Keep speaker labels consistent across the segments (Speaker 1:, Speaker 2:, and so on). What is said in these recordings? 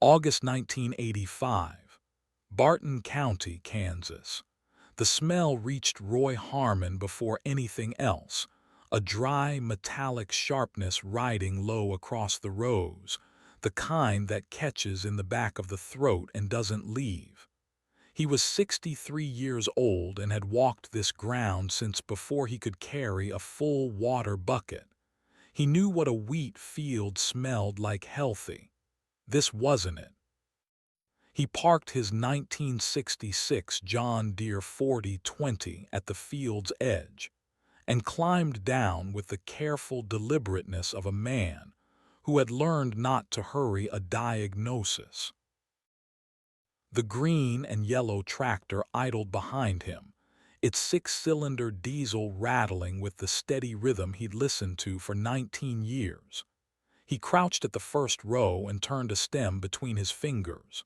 Speaker 1: August 1985, Barton County, Kansas. The smell reached Roy Harmon before anything else, a dry, metallic sharpness riding low across the rows, the kind that catches in the back of the throat and doesn't leave. He was 63 years old and had walked this ground since before he could carry a full water bucket. He knew what a wheat field smelled like healthy. This wasn't it. He parked his 1966 John Deere 4020 at the field's edge and climbed down with the careful deliberateness of a man who had learned not to hurry a diagnosis. The green and yellow tractor idled behind him, its six-cylinder diesel rattling with the steady rhythm he'd listened to for 19 years. He crouched at the first row and turned a stem between his fingers.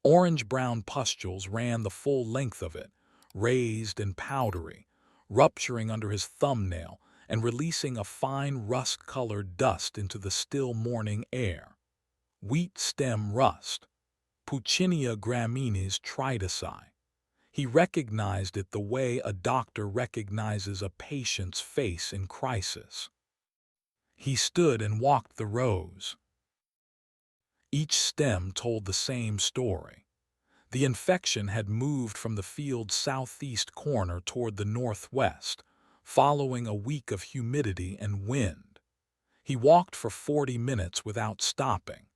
Speaker 1: Orange-brown pustules ran the full length of it, raised and powdery, rupturing under his thumbnail and releasing a fine rust-colored dust into the still morning air. Wheat stem rust. Puccinia graminis tritici. He recognized it the way a doctor recognizes a patient's face in crisis. He stood and walked the rows. Each stem told the same story. The infection had moved from the field's southeast corner toward the northwest, following a week of humidity and wind. He walked for 40 minutes without stopping.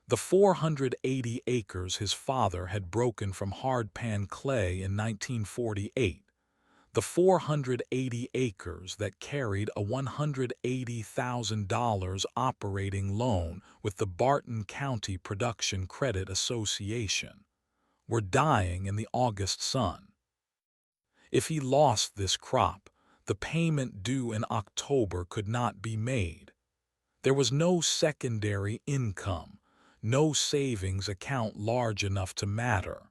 Speaker 1: The 480 acres his father had broken from hardpan clay in 1948, the 480 acres that carried a $180,000 operating loan with the Barton County Production Credit Association, were dying in the August sun. If he lost this crop, the payment due in October could not be made. There was no secondary income, no savings account large enough to matter.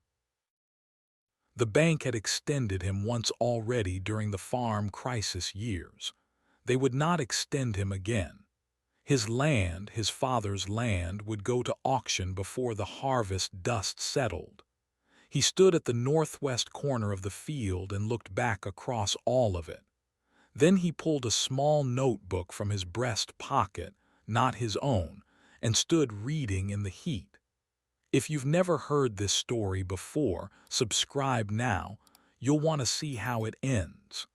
Speaker 1: The bank had extended him once already during the farm crisis years. They would not extend him again. His land, his father's land, would go to auction before the harvest dust settled. He stood at the northwest corner of the field and looked back across all of it. Then he pulled a small notebook from his breast pocket, not his own, and stood reading in the heat. If you've never heard this story before, subscribe now. You'll want to see how it ends.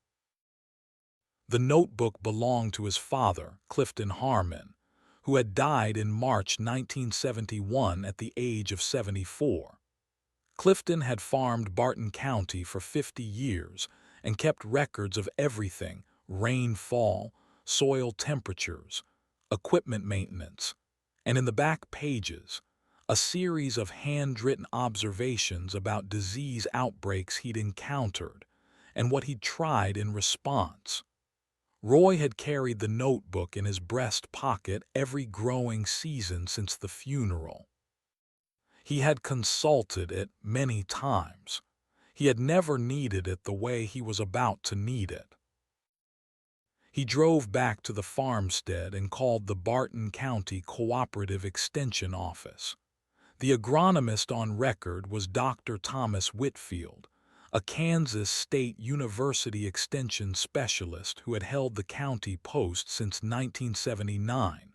Speaker 1: The notebook belonged to his father, Clifton Harmon, who had died in March 1971 at the age of 74. Clifton had farmed Barton County for 50 years and kept records of everything: rainfall, soil temperatures, equipment maintenance, and in the back pages, a series of handwritten observations about disease outbreaks he'd encountered and what he'd tried in response. Roy had carried the notebook in his breast pocket every growing season since the funeral. He had consulted it many times. He had never needed it the way he was about to need it. He drove back to the farmstead and called the Barton County Cooperative Extension Office. The agronomist on record was Dr. Thomas Whitfield, a Kansas State University Extension specialist who had held the county post since 1979.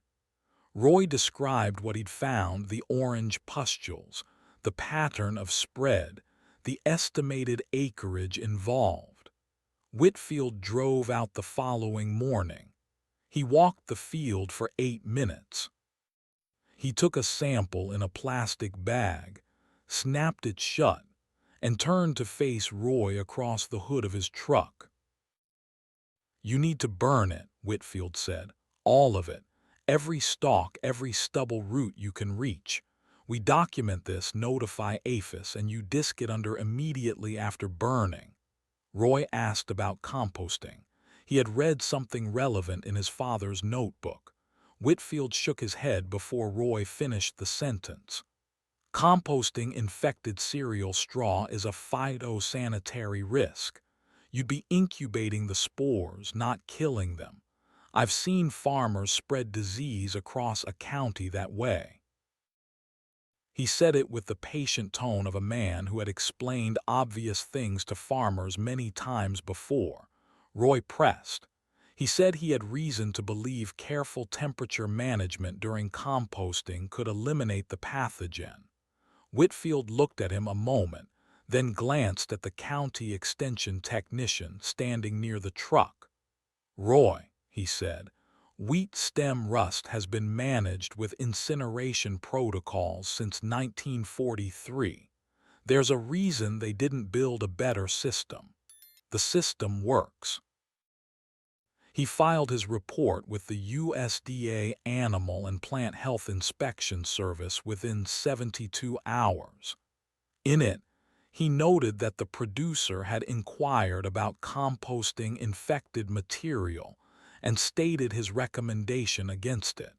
Speaker 1: Roy described what he'd found: the orange pustules, the pattern of spread, the estimated acreage involved. Whitfield drove out the following morning. He walked the field for 8 minutes. He took a sample in a plastic bag, snapped it shut, and turned to face Roy across the hood of his truck. "You need to burn it," Whitfield said. "All of it. Every stalk, every stubble root you can reach. We document this, notify APHIS, and you disc it under immediately after burning." Roy asked about composting. He had read something relevant in his father's notebook. Whitfield shook his head before Roy finished the sentence. "Composting infected cereal straw is a phytosanitary risk. You'd be incubating the spores, not killing them. I've seen farmers spread disease across a county that way." He said it with the patient tone of a man who had explained obvious things to farmers many times before. Roy pressed. He said he had reason to believe careful temperature management during composting could eliminate the pathogen. Whitfield looked at him a moment, then glanced at the county extension technician standing near the truck. "Roy," he said, "wheat stem rust has been managed with incineration protocols since 1943. There's a reason they didn't build a better system. The system works." He filed his report with the USDA Animal and Plant Health Inspection Service within 72 hours. In it, he noted that the producer had inquired about composting infected material and stated his recommendation against it.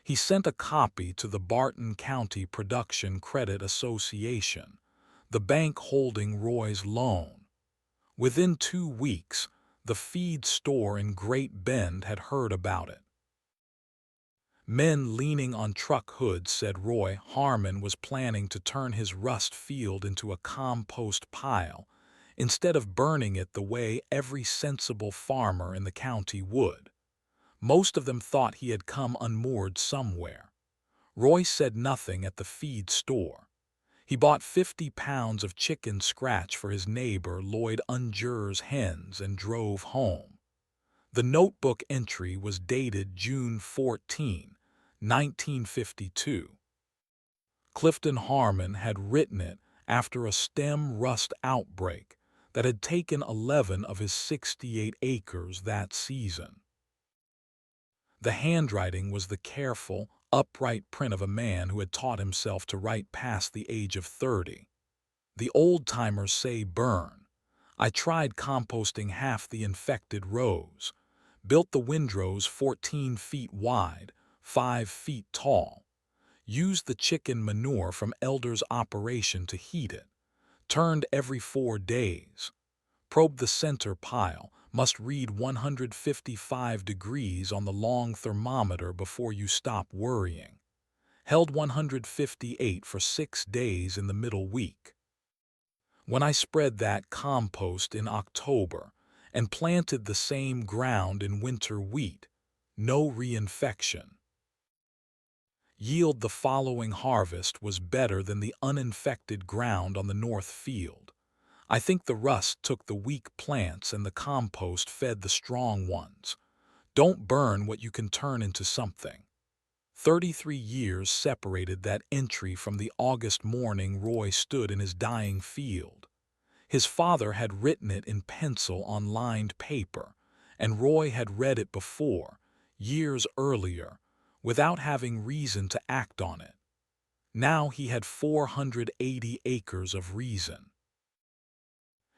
Speaker 1: He sent a copy to the Barton County Production Credit Association, the bank holding Roy's loan. Within 2 weeks, the feed store in Great Bend had heard about it. Men leaning on truck hoods said Roy Harmon was planning to turn his rust field into a compost pile instead of burning it the way every sensible farmer in the county would. Most of them thought he had come unmoored somewhere. Roy said nothing at the feed store. He bought 50 pounds of chicken scratch for his neighbor Lloyd Unger's hens and drove home. The notebook entry was dated June 14, 1952. Clifton Harmon had written it after a stem rust outbreak that had taken 11 of his 68 acres that season. The handwriting was the careful, upright print of a man who had taught himself to write past the age of 30. The old-timers say burn. I tried composting half the infected rows, built the windrows 14 feet wide, 5 feet tall, used the chicken manure from Elder's operation to heat it, turned every 4 days, probed the center pile, must read 155 degrees on the long thermometer before you stop worrying, held 158 for 6 days in the middle week. When I spread that compost in October and planted the same ground in winter wheat, no reinfection. Yield the following harvest was better than the uninfected ground on the north field. I think the rust took the weak plants and the compost fed the strong ones. Don't burn what you can turn into something. 33 years separated that entry from the August morning Roy stood in his dying field. His father had written it in pencil on lined paper, and Roy had read it before, years earlier, without having reason to act on it. Now he had 480 acres of reason.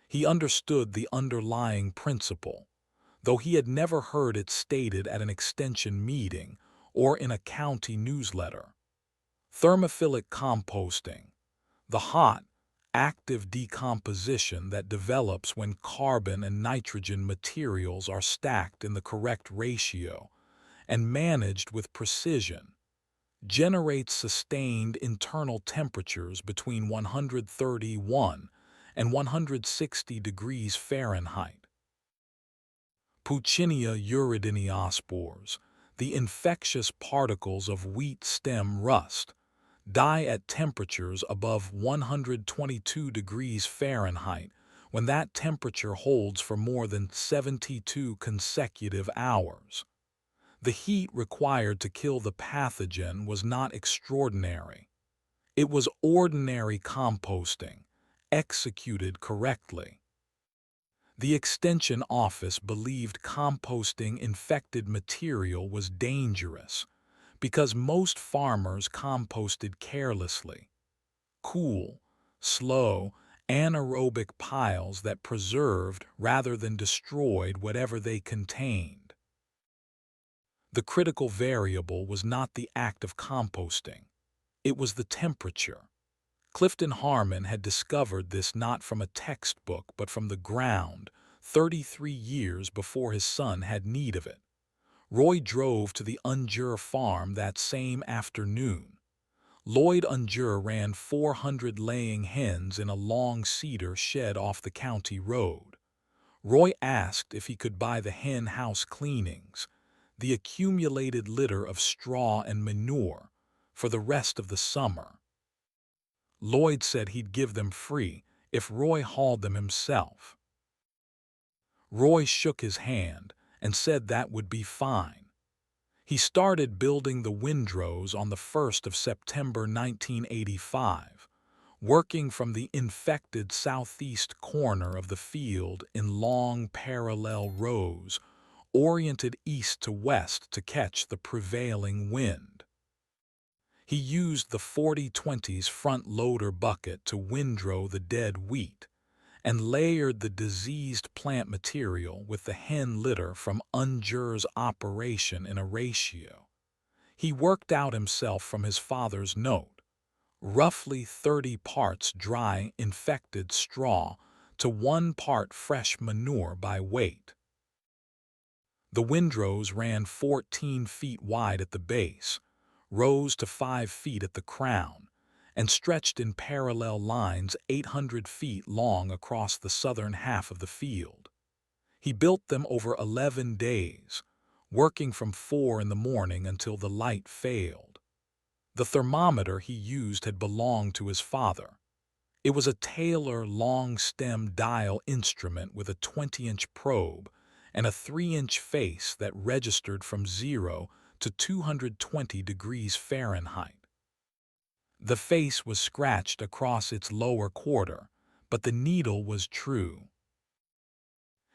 Speaker 1: He understood the underlying principle, though he had never heard it stated at an extension meeting or in a county newsletter. Thermophilic composting, the hot, active decomposition that develops when carbon and nitrogen materials are stacked in the correct ratio and managed with precision, generates sustained internal temperatures between 131 and 160 degrees Fahrenheit. Puccinia uridiniospores, the infectious particles of wheat stem rust, die at temperatures above 122 degrees Fahrenheit when that temperature holds for more than 72 consecutive hours. The heat required to kill the pathogen was not extraordinary. It was ordinary composting, executed correctly. The Extension Office believed composting infected material was dangerous because most farmers composted carelessly. Cool, slow, anaerobic piles that preserved rather than destroyed whatever they contained. The critical variable was not the act of composting. It was the temperature. Clifton Harmon had discovered this not from a textbook but from the ground 33 years before his son had need of it. Roy drove to the Unger farm that same afternoon. Lloyd Unger ran 400 laying hens in a long cedar shed off the county road. Roy asked if he could buy the hen house cleanings, the accumulated litter of straw and manure, for the rest of the summer. Lloyd said he'd give them free if Roy hauled them himself. Roy shook his hand and said that would be fine. He started building the windrows on the 1st of September 1985, working from the infected southeast corner of the field in long parallel rows, oriented east to west to catch the prevailing wind. He used the 40/20's front loader bucket to windrow the dead wheat, and layered the diseased plant material with the hen litter from Unger's operation in a ratio he worked out himself from his father's note, roughly 30 parts dry infected straw to 1 part fresh manure by weight. The windrows ran 14 feet wide at the base, rose to 5 feet at the crown, and stretched in parallel lines 800 feet long across the southern half of the field. He built them over 11 days, working from 4 in the morning until the light failed. The thermometer he used had belonged to his father. It was a Taylor long-stem dial instrument with a 20-inch probe and a 3-inch face that registered from 0 to 220 degrees Fahrenheit. The face was scratched across its lower quarter, but the needle was true.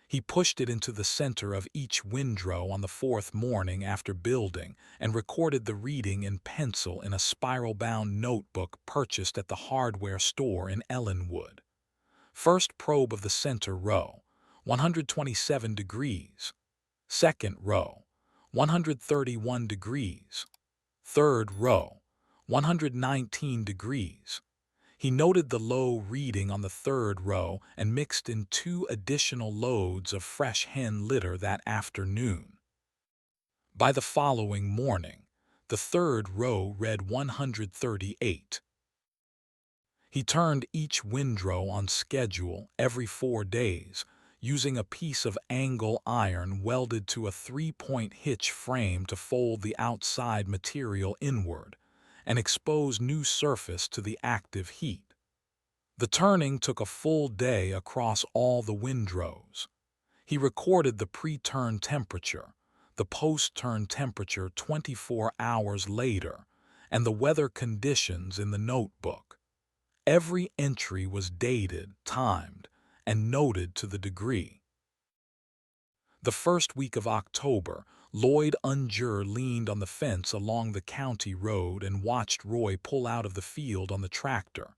Speaker 1: He pushed it into the center of each windrow on the 4th morning after building and recorded the reading in pencil in a spiral-bound notebook purchased at the hardware store in Ellenwood. First probe of the center row, 127 degrees. Second row, 131 degrees. Third row, 119 degrees. He noted the low reading on the 3rd row and mixed in 2 additional loads of fresh hen litter that afternoon. By the following morning, the 3rd row read 138. He turned each windrow on schedule every 4 days, using a piece of angle iron welded to a 3-point hitch frame to fold the outside material inward and expose new surface to the active heat. The turning took a full day across all the windrows. He recorded the pre-turn temperature, the post-turn temperature 24 hours later, and the weather conditions in the notebook. Every entry was dated, timed, and noted to the degree. The first week of October, Lloyd Unger leaned on the fence along the county road and watched Roy pull out of the field on the tractor.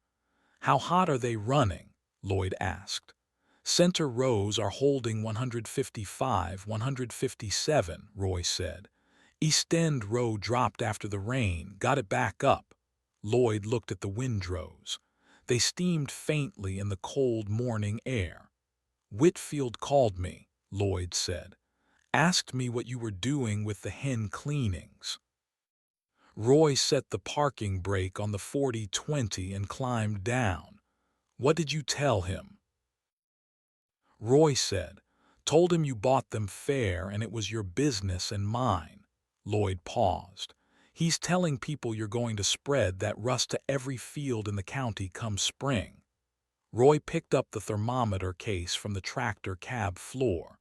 Speaker 1: "How hot are they running?" Lloyd asked. "Center rows are holding 155, 157, Roy said. East End row dropped after the rain, got it back up." Lloyd looked at the windrows. They steamed faintly in the cold morning air. "Whitfield called me," Lloyd said. "Asked me what you were doing with the hen cleanings." Roy set the parking brake on the 40/20 and climbed down. "What did you tell him?" Roy said, "Told him you bought them fair and it was your business and mine." Lloyd paused. "He's telling people you're going to spread that rust to every field in the county come spring." Roy picked up the thermometer case from the tractor cab floor.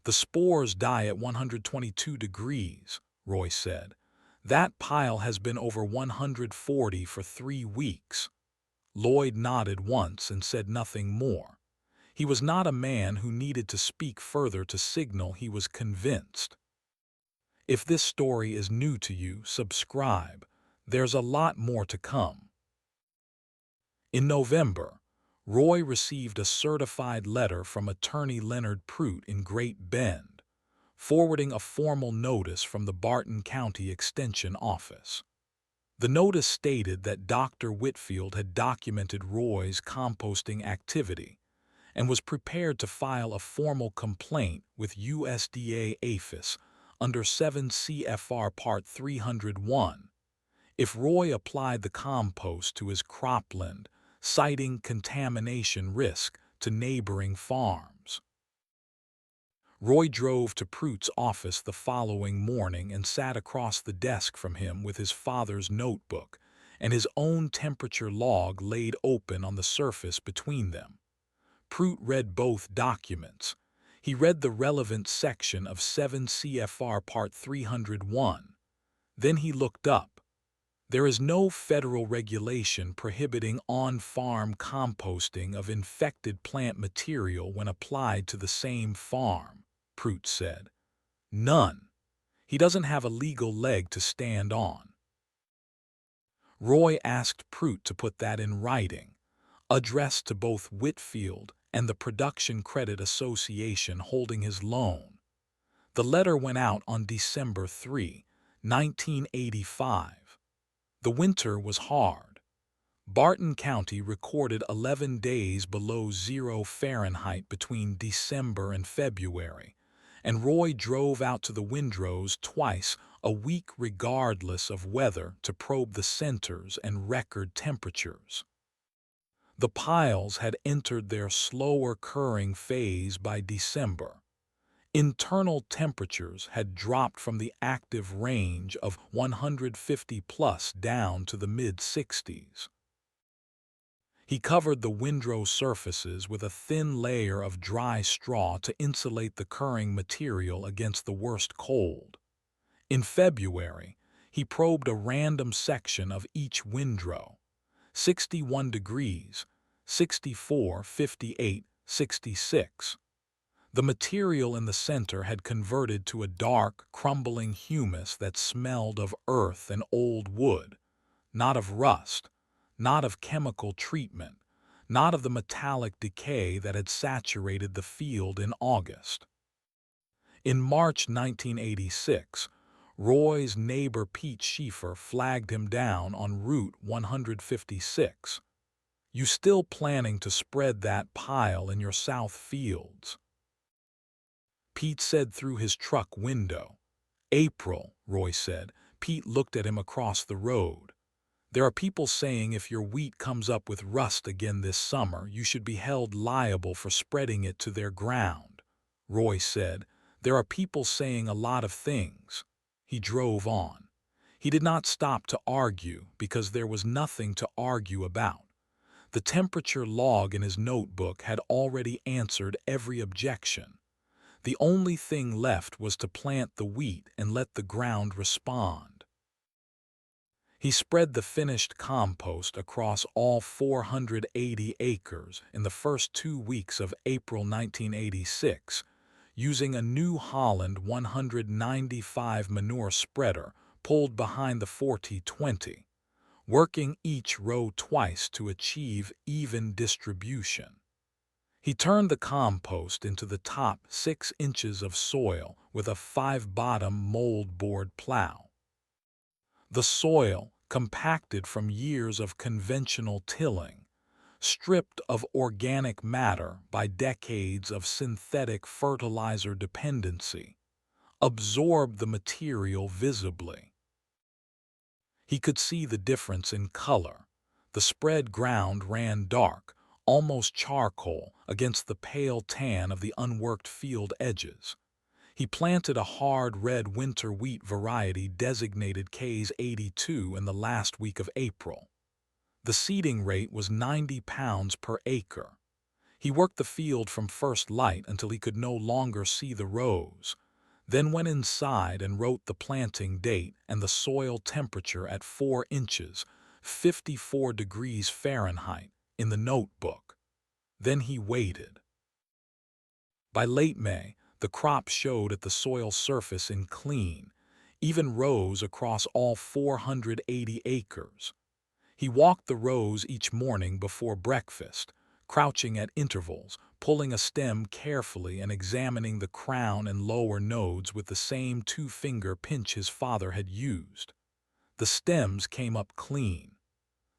Speaker 1: "The spores die at 122 degrees, Roy said. "That pile has been over 140 for 3 weeks. Lloyd nodded once and said nothing more. He was not a man who needed to speak further to signal he was convinced. If this story is new to you, subscribe. There's a lot more to come. In November, Roy received a certified letter from attorney Leonard Prout in Great Bend, forwarding a formal notice from the Barton County Extension Office. The notice stated that Dr. Whitfield had documented Roy's composting activity and was prepared to file a formal complaint with USDA APHIS under 7 CFR Part 301. if Roy applied the compost to his cropland, citing contamination risk to neighboring farms. Roy drove to Pruitt's office the following morning and sat across the desk from him with his father's notebook and his own temperature log laid open on the surface between them. Pruitt read both documents. He read the relevant section of 7 CFR Part 301. Then he looked up. There is no federal regulation prohibiting on-farm composting of infected plant material when applied to the same farm, Pruitt said. None. He doesn't have a legal leg to stand on. Roy asked Pruitt to put that in writing, addressed to both Whitfield and the Production Credit Association holding his loan. The letter went out on December 3, 1985. The winter was hard. Barton County recorded 11 days below 0 Fahrenheit between December and February, and Roy drove out to the windrows twice a week regardless of weather to probe the centers and record temperatures. The piles had entered their slower-curing phase by December. Internal temperatures had dropped from the active range of 150+ down to the mid-60s. He covered the windrow surfaces with a thin layer of dry straw to insulate the curing material against the worst cold. In February, he probed a random section of each windrow: 61 degrees, 64, 58, 66. The material in the center had converted to a dark, crumbling humus that smelled of earth and old wood, not of rust, not of chemical treatment, not of the metallic decay that had saturated the field in August. In March 1986, Roy's neighbor Pete Schieffer flagged him down on Route 156. "You still planning to spread that pile in your south fields?" Pete said through his truck window. "April," Roy said. Pete looked at him across the road. "There are people saying if your wheat comes up with rust again this summer, you should be held liable for spreading it to their ground." Roy said, "There are people saying a lot of things." He drove on. He did not stop to argue because there was nothing to argue about. The temperature log in his notebook had already answered every objection. The only thing left was to plant the wheat and let the ground respond. He spread the finished compost across all 480 acres in the first 2 weeks of April 1986, using a New Holland 195 manure spreader pulled behind the 4020, working each row twice to achieve even distribution. He turned the compost into the top 6 inches of soil with a 5-bottom moldboard plow. The soil, compacted from years of conventional tilling, stripped of organic matter by decades of synthetic fertilizer dependency, absorbed the material visibly. He could see the difference in color. The spread ground ran dark, almost charcoal, against the pale tan of the unworked field edges. He planted a hard red winter wheat variety designated Ks 82 in the last week of April. The seeding rate was 90 pounds per acre. He worked the field from first light until he could no longer see the rows, then went inside and wrote the planting date and the soil temperature at 4 inches, 54 degrees Fahrenheit, in the notebook. Then he waited. By late May, the crop showed at the soil surface in clean, even rows across all 480 acres. He walked the rows each morning before breakfast, crouching at intervals, pulling a stem carefully and examining the crown and lower nodes with the same 2-finger pinch his father had used. The stems came up clean.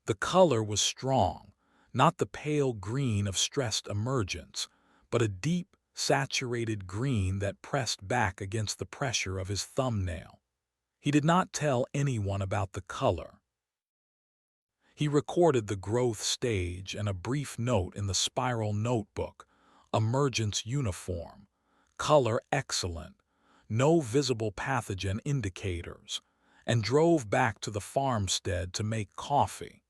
Speaker 1: The color was strong, not the pale green of stressed emergence, but a deep, saturated green that pressed back against the pressure of his thumbnail. He did not tell anyone about the color. He recorded the growth stage and a brief note in the spiral notebook: emergence uniform, color excellent, no visible pathogen indicators, and drove back to the farmstead to make coffee.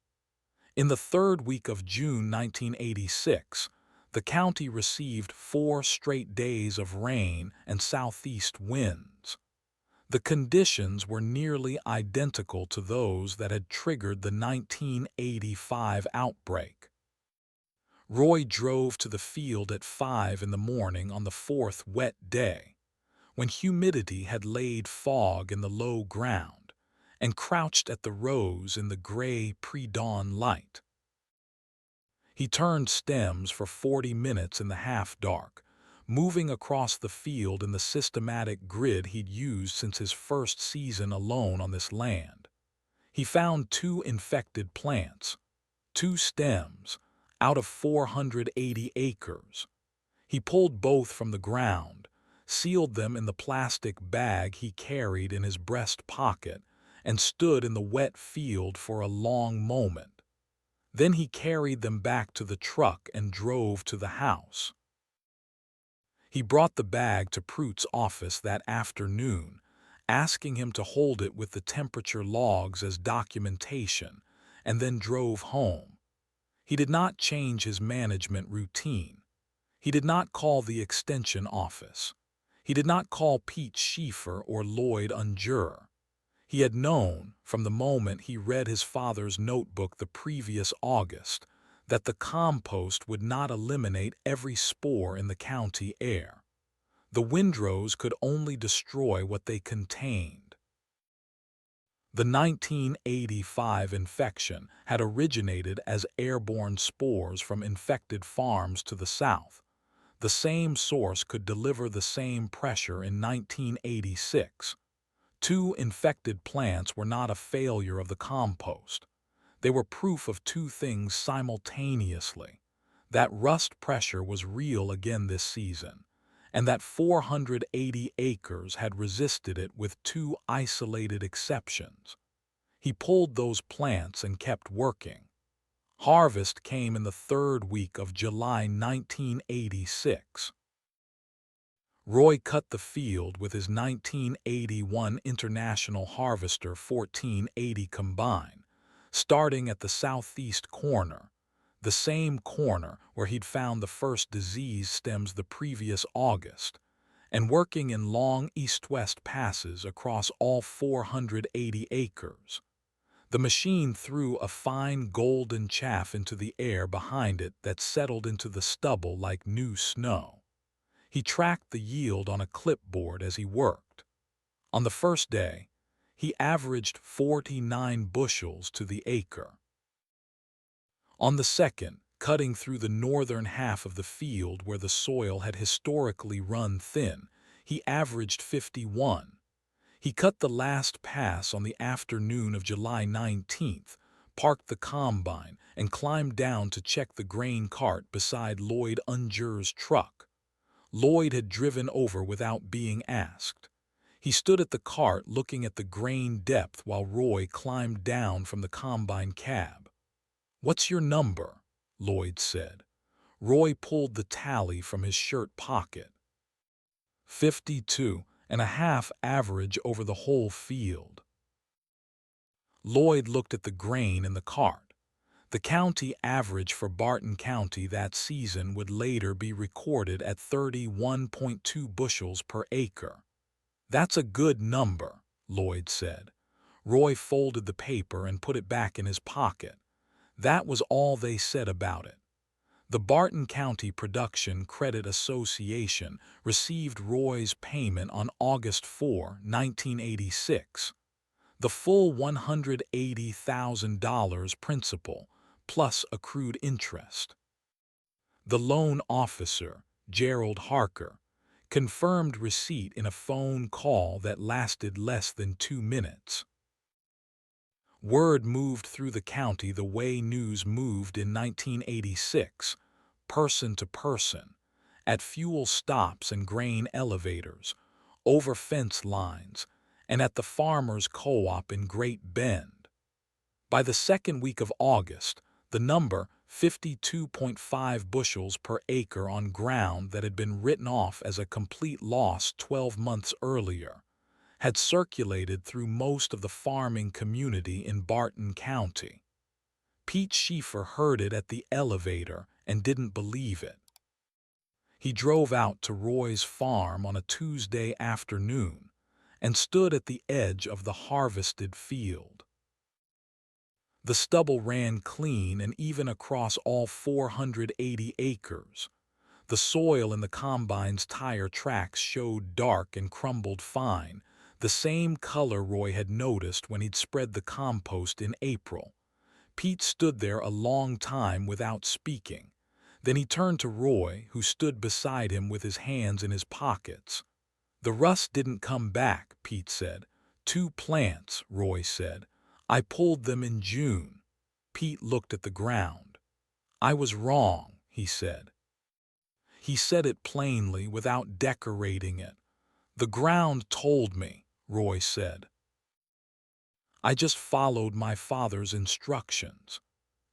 Speaker 1: In the third week of June 1986, the county received 4 straight days of rain and southeast winds. The conditions were nearly identical to those that had triggered the 1985 outbreak. Roy drove to the field at 5 in the morning on the fourth wet day, when humidity had laid fog in the low ground, and crouched at the rows in the gray pre-dawn light. He turned stems for 40 minutes in the half-dark, moving across the field in the systematic grid he'd used since his first season alone on this land. He found 2 infected plants, 2 stems, out of 480 acres. He pulled both from the ground, sealed them in the plastic bag he carried in his breast pocket, and stood in the wet field for a long moment. Then he carried them back to the truck and drove to the house. He brought the bag to Pruitt's office that afternoon, asking him to hold it with the temperature logs as documentation, and then drove home. He did not change his management routine. He did not call the extension office. He did not call Pete Schieffer or Lloyd Unger. He had known, from the moment he read his father's notebook the previous August, that the compost would not eliminate every spore in the county air. The windrows could only destroy what they contained. The 1985 infection had originated as airborne spores from infected farms to the south. The same source could deliver the same pressure in 1986. 2 infected plants were not a failure of the compost. They were proof of 2 things simultaneously: that rust pressure was real again this season, and that 480 acres had resisted it with 2 isolated exceptions. He pulled those plants and kept working. Harvest came in the third week of July 1986. Roy cut the field with his 1981 International Harvester 1480 combine, starting at the southeast corner, the same corner where he'd found the first disease stems the previous August, and working in long east-west passes across all 480 acres. The machine threw a fine golden chaff into the air behind it that settled into the stubble like new snow. He tracked the yield on a clipboard as he worked. On the first day, he averaged 49 bushels to the acre. On the second, cutting through the northern half of the field where the soil had historically run thin, he averaged 51. He cut the last pass on the afternoon of July 19th, parked the combine, and climbed down to check the grain cart beside Lloyd Unger's truck. Lloyd had driven over without being asked. He stood at the cart looking at the grain depth while Roy climbed down from the combine cab. "What's your number?" Lloyd said. Roy pulled the tally from his shirt pocket. 52.5 average over the whole field. Lloyd looked at the grain in the cart. The county average for Barton County that season would later be recorded at 31.2 bushels per acre. "That's a good number," Lloyd said. Roy folded the paper and put it back in his pocket. That was all they said about it. The Barton County Production Credit Association received Roy's payment on August 4, 1986. The full $180,000 principal, plus accrued interest. The loan officer, Gerald Harker, confirmed receipt in a phone call that lasted less than 2 minutes. Word moved through the county the way news moved in 1986, person to person, at fuel stops and grain elevators, over fence lines, and at the farmers' co-op in Great Bend. By the second week of August, the number 52.5 bushels per acre on ground that had been written off as a complete loss 12 months earlier had circulated through most of the farming community in Barton County. Pete Schieffer heard it at the elevator and didn't believe it. He drove out to Roy's farm on a Tuesday afternoon and stood at the edge of the harvested field. The stubble ran clean and even across all 480 acres. The soil in the combine's tire tracks showed dark and crumbled fine, the same color Roy had noticed when he'd spread the compost in April. Pete stood there a long time without speaking. Then he turned to Roy, who stood beside him with his hands in his pockets. "The rust didn't come back," Pete said. "2 plants," Roy said. "I pulled them in June." Pete looked at the ground. "I was wrong," he said. He said it plainly without decorating it. "The ground told me," Roy said. "I just followed my father's instructions."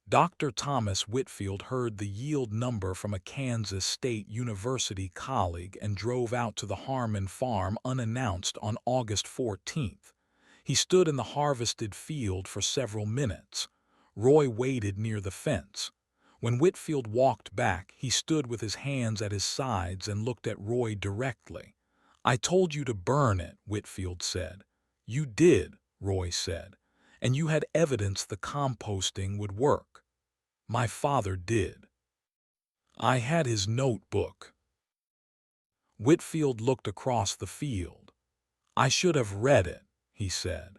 Speaker 1: Dr. Thomas Whitfield heard the yield number from a Kansas State University colleague and drove out to the Harmon farm unannounced on August 14th. He stood in the harvested field for several minutes. Roy waited near the fence. When Whitfield walked back, he stood with his hands at his sides and looked at Roy directly. "I told you to burn it," Whitfield said. "You did," Roy said. "And you had evidence the composting would work." "My father did." "I had his notebook." Whitfield looked across the field. "I should have read it," he said.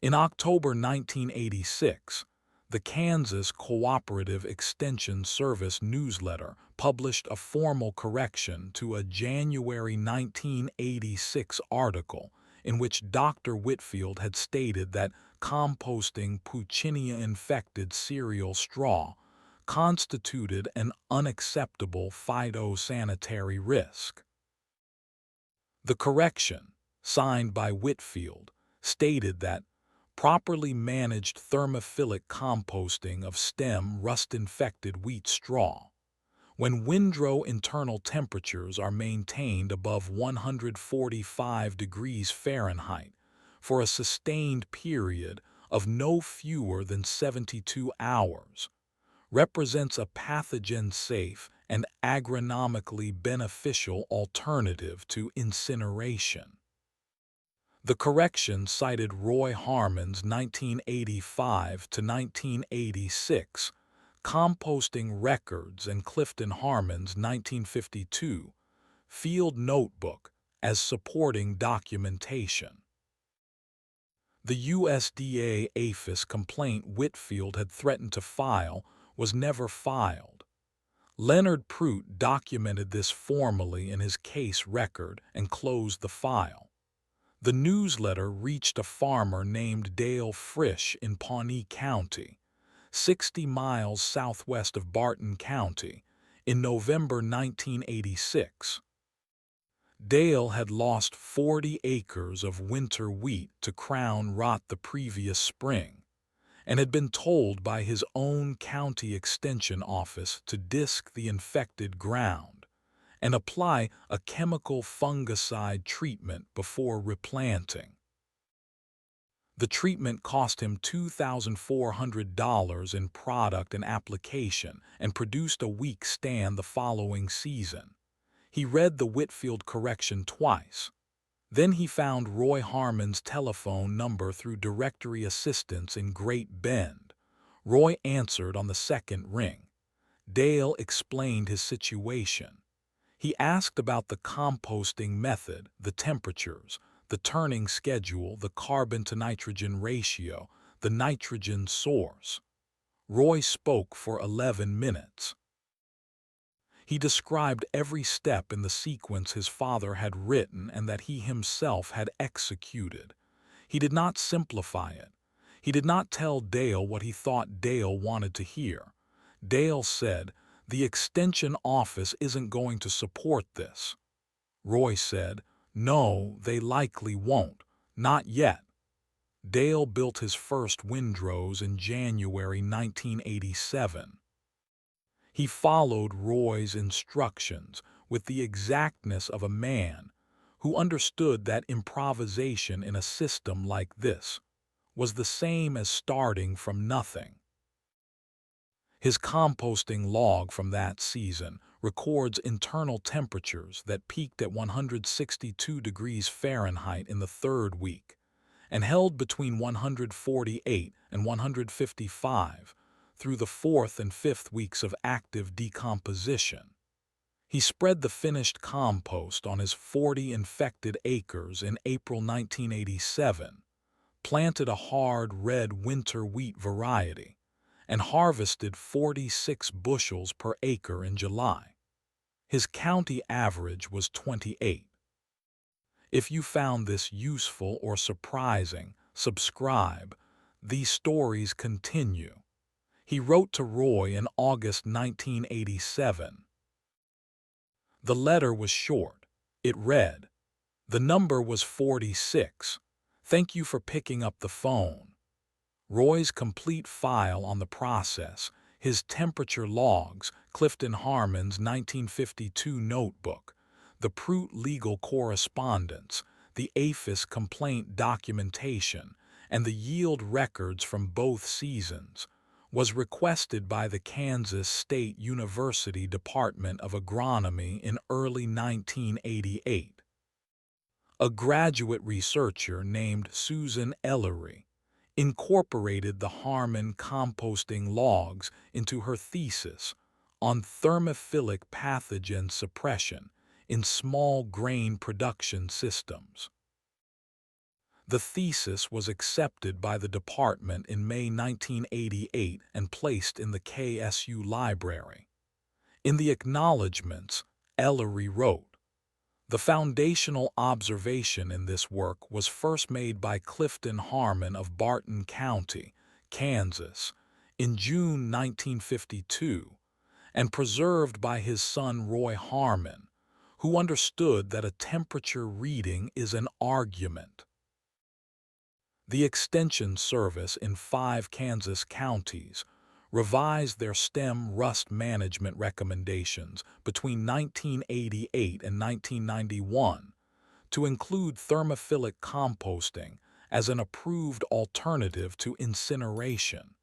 Speaker 1: In October 1986, the Kansas Cooperative Extension Service newsletter published a formal correction to a January 1986 article in which Dr. Whitfield had stated that composting Puccinia-infected cereal straw constituted an unacceptable phytosanitary risk. The correction, signed by Whitfield, stated that properly managed thermophilic composting of stem rust-infected wheat straw, when windrow internal temperatures are maintained above 145 degrees Fahrenheit for a sustained period of no fewer than 72 hours, represents a pathogen-safe and agronomically beneficial alternative to incineration. The correction cited Roy Harmon's 1985 to 1986 composting records and Clifton Harmon's 1952 field notebook as supporting documentation. The USDA APHIS complaint Whitfield had threatened to file was never filed. Leonard Prout documented this formally in his case record and closed the file. The newsletter reached a farmer named Dale Frisch in Pawnee County, 60 miles southwest of Barton County, in November 1986. Dale had lost 40 acres of winter wheat to crown rot the previous spring, and had been told by his own county extension office to disc the infected ground and apply a chemical fungicide treatment before replanting. The treatment cost him $2,400 in product and application and produced a weak stand the following season. He read the Whitfield correction twice. Then he found Roy Harmon's telephone number through directory assistance in Great Bend. Roy answered on the second ring. Dale explained his situation. He asked about the composting method, the temperatures, the turning schedule, the carbon-to-nitrogen ratio, the nitrogen source. Roy spoke for 11 minutes. He described every step in the sequence his father had written and that he himself had executed. He did not simplify it. He did not tell Dale what he thought Dale wanted to hear. Dale said, "The extension office isn't going to support this." Roy said, "No, they likely won't. Not yet." Dale built his first windrows in January 1987. He followed Roy's instructions with the exactness of a man who understood that improvisation in a system like this was the same as starting from nothing. His composting log from that season records internal temperatures that peaked at 162 degrees Fahrenheit in the third week and held between 148 and 155 through the fourth and fifth weeks of active decomposition. He spread the finished compost on his 40 infected acres in April 1987, planted a hard red winter wheat variety, and harvested 46 bushels per acre in July. His county average was 28. If you found this useful or surprising, subscribe. These stories continue. He wrote to Roy in August 1987. The letter was short. It read, "The number was 46. Thank you for picking up the phone." Roy's complete file on the process, his temperature logs, Clifton Harmon's 1952 notebook, the Prout legal correspondence, the APHIS complaint documentation, and the yield records from both seasons, was requested by the Kansas State University Department of Agronomy in early 1988. A graduate researcher named Susan Ellery incorporated the Harmon composting logs into her thesis on thermophilic pathogen suppression in small grain production systems. The thesis was accepted by the department in May 1988 and placed in the KSU library. In the acknowledgments, Ellery wrote, "The foundational observation in this work was first made by Clifton Harmon of Barton County, Kansas, in June 1952, and preserved by his son Roy Harmon, who understood that a temperature reading is an argument." The Extension Service in 5 Kansas counties revised their stem rust management recommendations between 1988 and 1991 to include thermophilic composting as an approved alternative to incineration,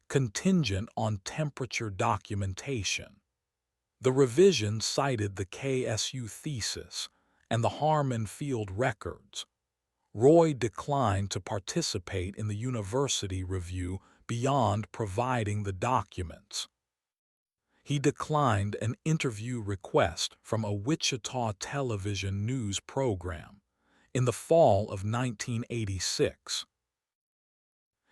Speaker 1: contingent on temperature documentation. The revision cited the KSU thesis and the Harmon field records. Roy declined to participate in the university review beyond providing the documents. He declined an interview request from a Wichita television news program in the fall of 1986.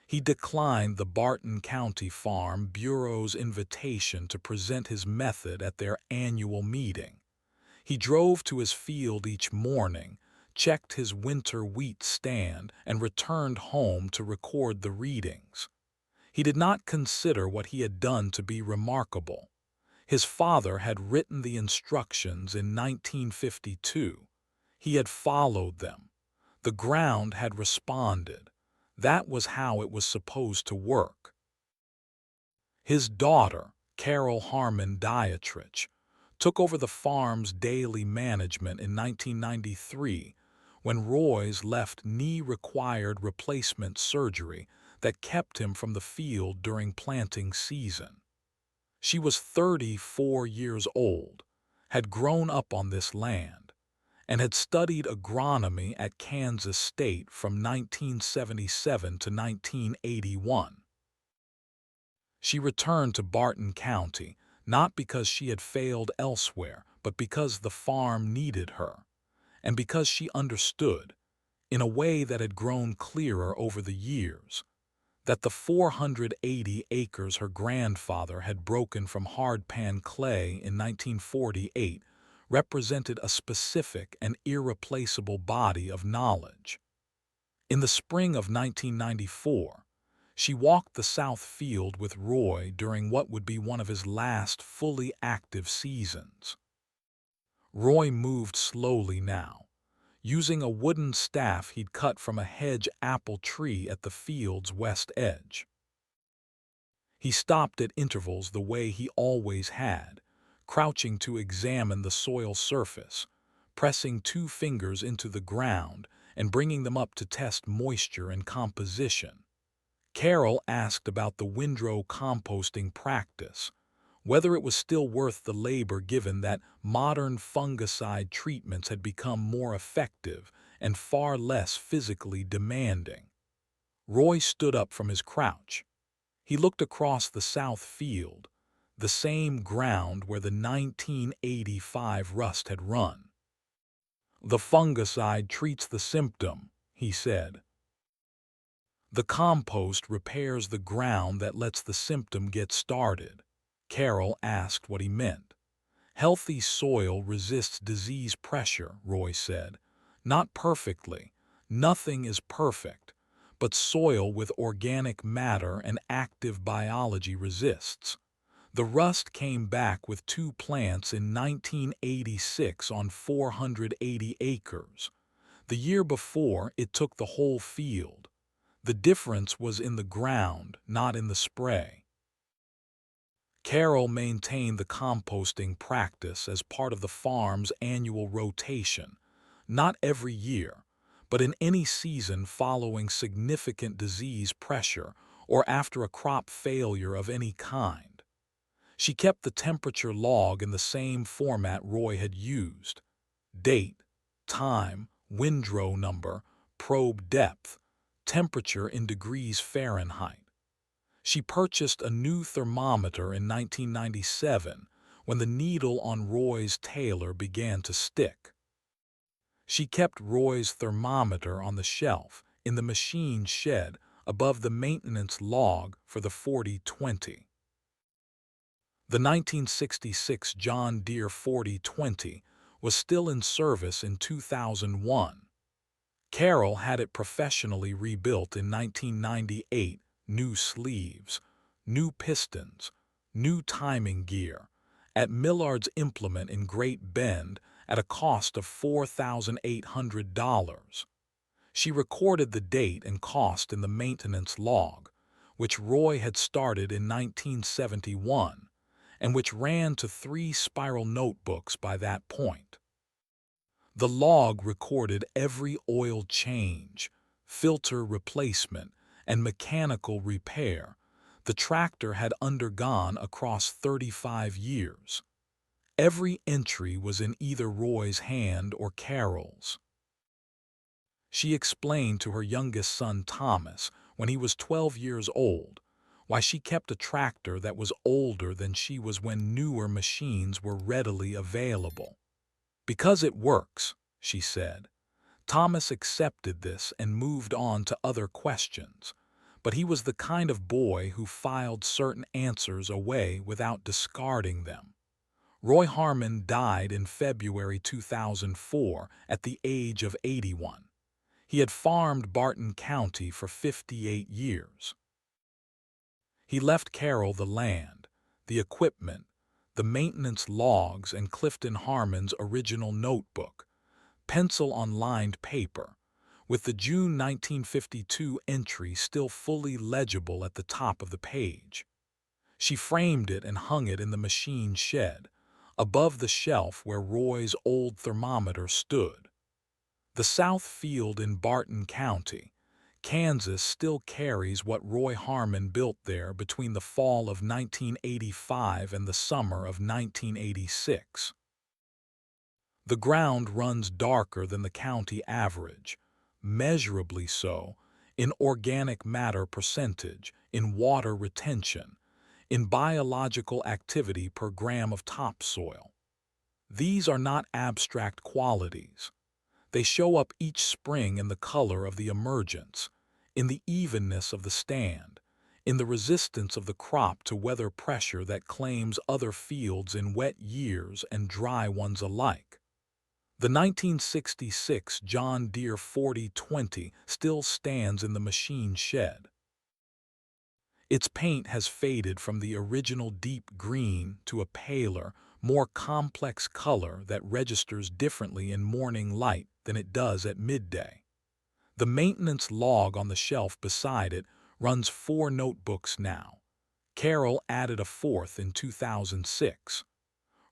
Speaker 1: He declined the Barton County Farm Bureau's invitation to present his method at their annual meeting. He drove to his field each morning, checked his winter wheat stand, and returned home to record the readings. He did not consider what he had done to be remarkable. His father had written the instructions in 1952. He had followed them. The ground had responded. That was how it was supposed to work. His daughter, Carol Harmon Dietrich, took over the farm's daily management in 1993 when Roy's left knee required replacement surgery that kept him from the field during planting season. She was 34 years old, had grown up on this land, and had studied agronomy at Kansas State from 1977 to 1981. She returned to Barton County not because she had failed elsewhere, but because the farm needed her, and because she understood, in a way that had grown clearer over the years, that the 480 acres her grandfather had broken from hardpan clay in 1948 represented a specific and irreplaceable body of knowledge. In the spring of 1994, she walked the south field with Roy during what would be one of his last fully active seasons. Roy moved slowly now, using a wooden staff he'd cut from a hedge apple tree at the field's west edge. He stopped at intervals the way he always had, crouching to examine the soil surface, pressing 2 fingers into the ground and bringing them up to test moisture and composition. Carol asked about the windrow composting practice, whether it was still worth the labor given that modern fungicide treatments had become more effective and far less physically demanding. Roy stood up from his crouch. He looked across the south field, the same ground where the 1985 rust had run. "The fungicide treats the symptom," he said. "The compost repairs the ground that lets the symptom get started." Carol asked what he meant. "Healthy soil resists disease pressure," Roy said. "Not perfectly. Nothing is perfect. But soil with organic matter and active biology resists. The rust came back with 2 plants in 1986 on 480 acres. The year before, it took the whole field. The difference was in the ground, not in the spray." Carol maintained the composting practice as part of the farm's annual rotation, not every year, but in any season following significant disease pressure or after a crop failure of any kind. She kept the temperature log in the same format Roy had used: date, time, windrow number, probe depth, temperature in degrees Fahrenheit. She purchased a new thermometer in 1997 when the needle on Roy's tailor began to stick. She kept Roy's thermometer on the shelf in the machine shed above the maintenance log for the 4020. The 1966 John Deere 4020 was still in service in 2001. Carol had it professionally rebuilt in 1998. New sleeves, new pistons, new timing gear, at Millard's Implement in Great Bend at a cost of $4,800. She recorded the date and cost in the maintenance log, which Roy had started in 1971, and which ran to 3 spiral notebooks by that point. The log recorded every oil change, filter replacement, and mechanical repair the tractor had undergone across 35 years. Every entry was in either Roy's hand or Carol's. She explained to her youngest son Thomas, when he was 12 years old, why she kept a tractor that was older than she was when newer machines were readily available. "Because it works," she said. Thomas accepted this and moved on to other questions, but he was the kind of boy who filed certain answers away without discarding them. Roy Harmon died in February 2004 at the age of 81. He had farmed Barton County for 58 years. He left Carol the land, the equipment, the maintenance logs, and Clifton Harmon's original notebook, pencil on lined paper, with the June 1952 entry still fully legible at the top of the page. She framed it and hung it in the machine shed, above the shelf where Roy's old thermometer stood. The South Field in Barton County, Kansas, still carries what Roy Harmon built there between the fall of 1985 and the summer of 1986. The ground runs darker than the county average, measurably so, in organic matter percentage, in water retention, in biological activity per gram of topsoil. These are not abstract qualities. They show up each spring in the color of the emergence, in the evenness of the stand, in the resistance of the crop to weather pressure that claims other fields in wet years and dry ones alike. The 1966 John Deere 4020 still stands in the machine shed. Its paint has faded from the original deep green to a paler, more complex color that registers differently in morning light than it does at midday. The maintenance log on the shelf beside it runs 4 notebooks now. Carol added a 4th in 2006.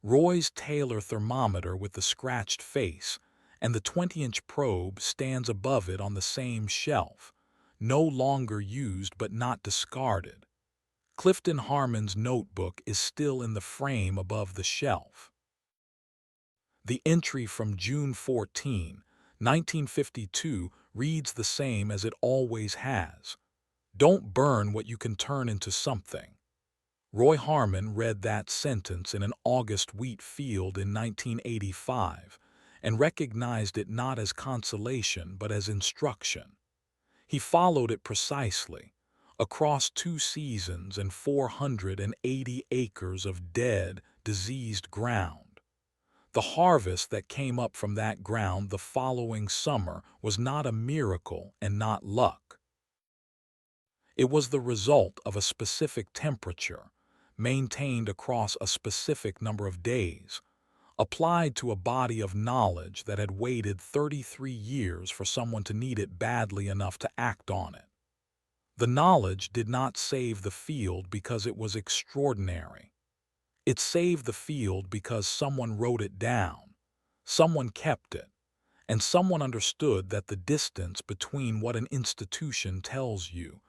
Speaker 1: Roy's Taylor thermometer with the scratched face and the 20-inch probe stands above it on the same shelf, no longer used but not discarded. Clifton Harmon's notebook is still in the frame above the shelf. The entry from June 14, 1952 reads the same as it always has. Don't burn what you can turn into something. Roy Harmon read that sentence in an August wheat field in 1985 and recognized it not as consolation but as instruction. He followed it precisely, across 2 seasons and 480 acres of dead, diseased ground. The harvest that came up from that ground the following summer was not a miracle and not luck. It was the result of a specific temperature, maintained across a specific number of days, applied to a body of knowledge that had waited 33 years for someone to need it badly enough to act on it. The knowledge did not save the field because it was extraordinary. It saved the field because someone wrote it down, someone kept it, and someone understood that the distance between what an institution tells you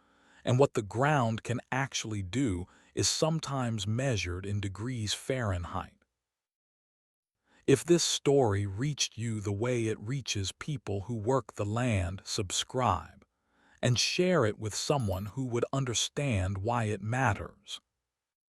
Speaker 1: and what the ground can actually do is sometimes measured in degrees Fahrenheit. If this story reached you the way it reaches people who work the land, subscribe and share it with someone who would understand why it matters.